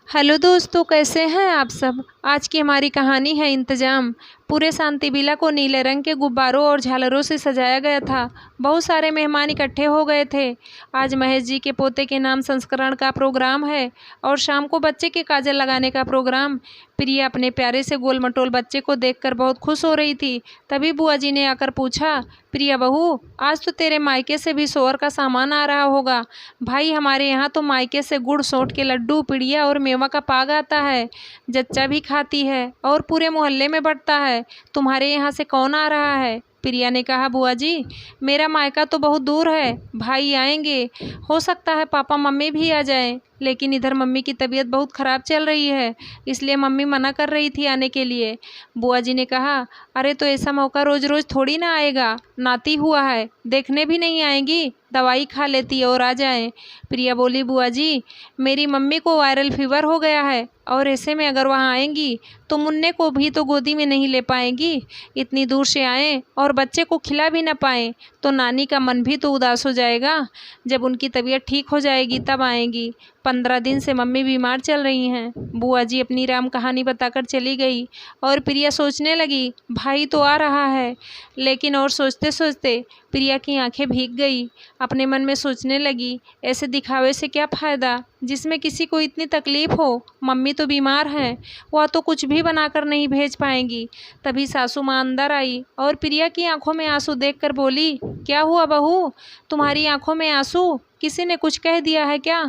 Hello दोस्तों, कैसे हैं आप सब। आज की हमारी कहानी है इंतजाम। पूरे शांति विला को नीले रंग के गुब्बारों और झालरों से सजाया गया था। बहुत सारे मेहमान इकट्ठे हो गए थे। आज महेश जी के पोते के नाम संस्करण का प्रोग्राम है और शाम को बच्चे के काजल लगाने का प्रोग्राम। प्रिया अपने प्यारे से गोल मटोल बच्चे को देखकर बहुत खुश हो रही थी। तभी बुआ जी ने आकर पूछा, प्रिया बहू, आज तो तेरे मायके से भी सोहर का सामान आ रहा होगा। भाई, हमारे यहाँ तो मायके से गुड़ सोंठ के लड्डू, पिड़िया और मेवा का पाग आता है। जच्चा भी खाती है और पूरे मोहल्ले में बंटता है। तुम्हारे यहाँ से कौन आ रहा है। प्रिया ने कहा, बुआ जी, मेरा मायका तो बहुत दूर है। भाई आएंगे, हो सकता है पापा मम्मी भी आ जाएं, लेकिन इधर मम्मी की तबीयत बहुत ख़राब चल रही है, इसलिए मम्मी मना कर रही थी आने के लिए। बुआ जी ने कहा, अरे तो ऐसा मौका रोज़ रोज़ थोड़ी ना आएगा। नाती हुआ है, देखने भी नहीं आएंगी, दवाई खा लेती और आ जाएं। प्रिया बोली, बुआ जी, मेरी मम्मी को वायरल फीवर हो गया है और ऐसे में अगर वहाँ आएंगी तो मुन्ने को भी तो गोदी में नहीं ले पाएंगी। इतनी दूर से आएँ और बच्चे को खिला भी ना पाएँ तो नानी का मन भी तो उदास हो जाएगा। जब उनकी तबीयत ठीक हो जाएगी तब आएंगी। 15 दिन से मम्मी बीमार चल रही हैं। बुआ जी अपनी राम कहानी बताकर चली गई और प्रिया सोचने लगी, भाई तो आ रहा है। लेकिन और सोचते सोचते प्रिया की आंखें भीग गई। अपने मन में सोचने लगी, ऐसे दिखावे से क्या फ़ायदा जिसमें किसी को इतनी तकलीफ़ हो। मम्मी तो बीमार हैं, वह तो कुछ भी बनाकर नहीं भेज पाएंगी। तभी सासू माँ अंदर आई और प्रिया की आंखों में आंसू देखकर बोली, क्या हुआ बहू, तुम्हारी आंखों में आंसू, किसी ने कुछ कह दिया है क्या।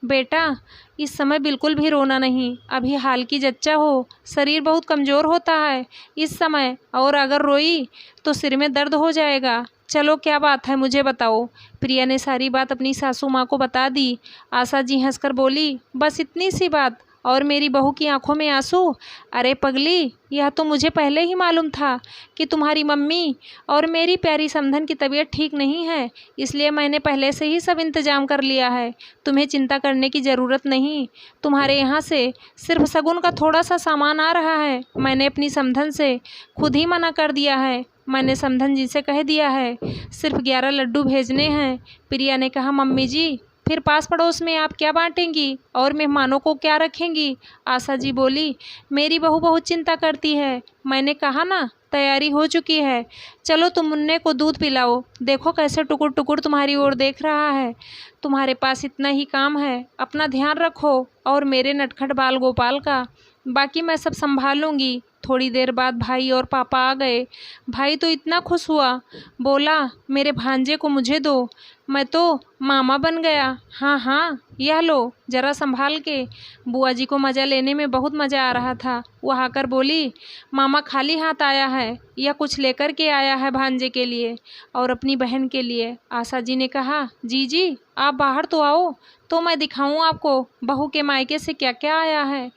बेटा, इस समय बिल्कुल भी रोना नहीं। अभी हाल की जच्चा हो, शरीर बहुत कमज़ोर होता है इस समय, और अगर रोई तो सिर में दर्द हो जाएगा। चलो, क्या बात है मुझे बताओ। प्रिया ने सारी बात अपनी सासू माँ को बता दी। आशा जी हंसकर बोली, बस इतनी सी बात और मेरी बहू की आंखों में आंसू। अरे पगली, यह तो मुझे पहले ही मालूम था कि तुम्हारी मम्मी और मेरी प्यारी समधन की तबीयत ठीक नहीं है, इसलिए मैंने पहले से ही सब इंतजाम कर लिया है। तुम्हें चिंता करने की ज़रूरत नहीं। तुम्हारे यहाँ से सिर्फ शगुन का थोड़ा सा सामान आ रहा है। मैंने अपनी समधन से खुद ही मना कर दिया है। मैंने समधन जी से कह दिया है सिर्फ 11 लड्डू भेजने हैं। प्रिया ने कहा, मम्मी जी, फिर पास पड़ोस में आप क्या बांटेंगी और मेहमानों को क्या रखेंगी। आशा जी बोली, मेरी बहू बहुत चिंता करती है। मैंने कहा ना, तैयारी हो चुकी है। चलो तुम मुन्ने को दूध पिलाओ, देखो कैसे टुकुर टुकुर तुम्हारी ओर देख रहा है। तुम्हारे पास इतना ही काम है, अपना ध्यान रखो और मेरे नटखट बाल गोपाल का, बाकी मैं सब संभाल लूँगी। थोड़ी देर बाद भाई और पापा आ गए। भाई तो इतना खुश हुआ, बोला, मेरे भांजे को मुझे दो, मैं तो मामा बन गया। हाँ हाँ, यह लो, ज़रा संभाल के। बुआ जी को मज़ा लेने में बहुत मज़ा आ रहा था। वह आकर बोली, मामा खाली हाथ आया है, यह कुछ लेकर के आया है भांजे के लिए और अपनी बहन के लिए। आशा जी ने कहा, जी आप बाहर तो आओ, तो मैं दिखाऊं आपको बहू के मायके से क्या क्या आया है।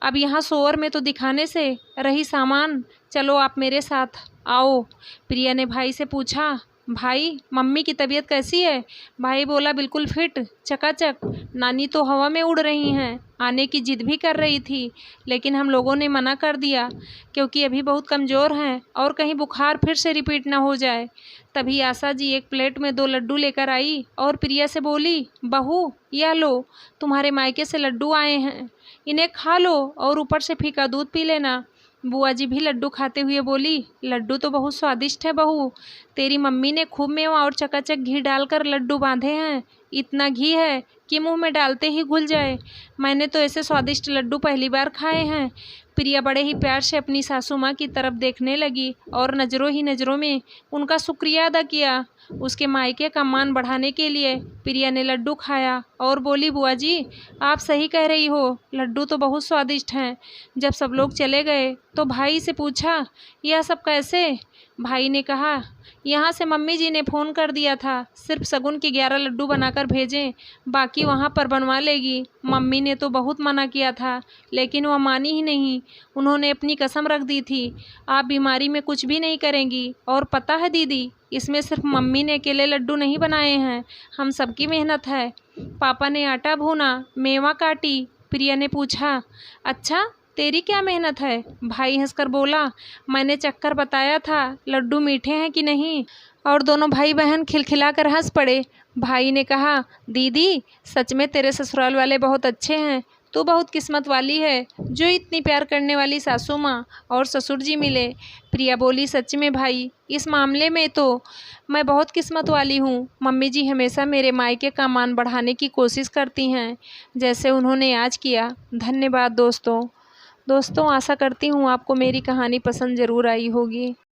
अब यहाँ सोअर में तो दिखाने से रही सामान, चलो आप मेरे साथ आओ। प्रिया ने भाई से पूछा, भाई मम्मी की तबीयत कैसी है। भाई बोला, बिल्कुल फिट, चकाचक। नानी तो हवा में उड़ रही हैं, आने की जिद भी कर रही थी, लेकिन हम लोगों ने मना कर दिया क्योंकि अभी बहुत कमज़ोर हैं और कहीं बुखार फिर से रिपीट ना हो जाए। तभी आशा जी एक प्लेट में 2 लड्डू लेकर आई और प्रिया से बोली, बहू यह लो, तुम्हारे मायके से लड्डू आए हैं, इन्हें खा लो और ऊपर से फीका दूध पी लेना। बुआ जी भी लड्डू खाते हुए बोली, लड्डू तो बहुत स्वादिष्ट है बहू, तेरी मम्मी ने खूब मेवा और चकाचक घी डालकर लड्डू बांधे हैं। इतना घी है कि मुंह में डालते ही घुल जाए। मैंने तो ऐसे स्वादिष्ट लड्डू पहली बार खाए हैं। प्रिया बड़े ही प्यार से अपनी सासू माँ की तरफ देखने लगी और नज़रों ही नज़रों में उनका शुक्रिया अदा किया। उसके मायके का मान बढ़ाने के लिए प्रिया ने लड्डू खाया और बोली, बुआ जी, आप सही कह रही हो, लड्डू तो बहुत स्वादिष्ट हैं। जब सब लोग चले गए तो भाई से पूछा, यह सब कैसे। भाई ने कहा, यहाँ से मम्मी जी ने फ़ोन कर दिया था, सिर्फ शगुन के 11 लड्डू बनाकर भेजें, बाकी वहाँ पर बनवा लेगी। मम्मी ने तो बहुत मना किया था, लेकिन वह मानी ही नहीं। उन्होंने अपनी कसम रख दी थी, आप बीमारी में कुछ भी नहीं करेंगी। और पता है दीदी, इसमें सिर्फ मम्मी ने अकेले लड्डू नहीं बनाए हैं, हम सबकी मेहनत है। पापा ने आटा भूना, मेवा काटी। प्रिया ने पूछा, अच्छा तेरी क्या मेहनत है। भाई हंसकर बोला, मैंने चक्कर बताया था लड्डू मीठे हैं कि नहीं। और दोनों भाई बहन खिलखिलाकर हंस पड़े। भाई ने कहा, दीदी सच में तेरे ससुराल वाले बहुत अच्छे हैं, तू बहुत किस्मत वाली है जो इतनी प्यार करने वाली सासू माँ और ससुर जी मिले। प्रिया बोली, सच में भाई, इस मामले में तो मैं बहुत किस्मत वाली हूँ। मम्मी जी हमेशा मेरे मायके का मान बढ़ाने की कोशिश करती हैं, जैसे उन्होंने आज किया। धन्यवाद दोस्तों। आशा करती हूँ आपको मेरी कहानी पसंद ज़रूर आई होगी।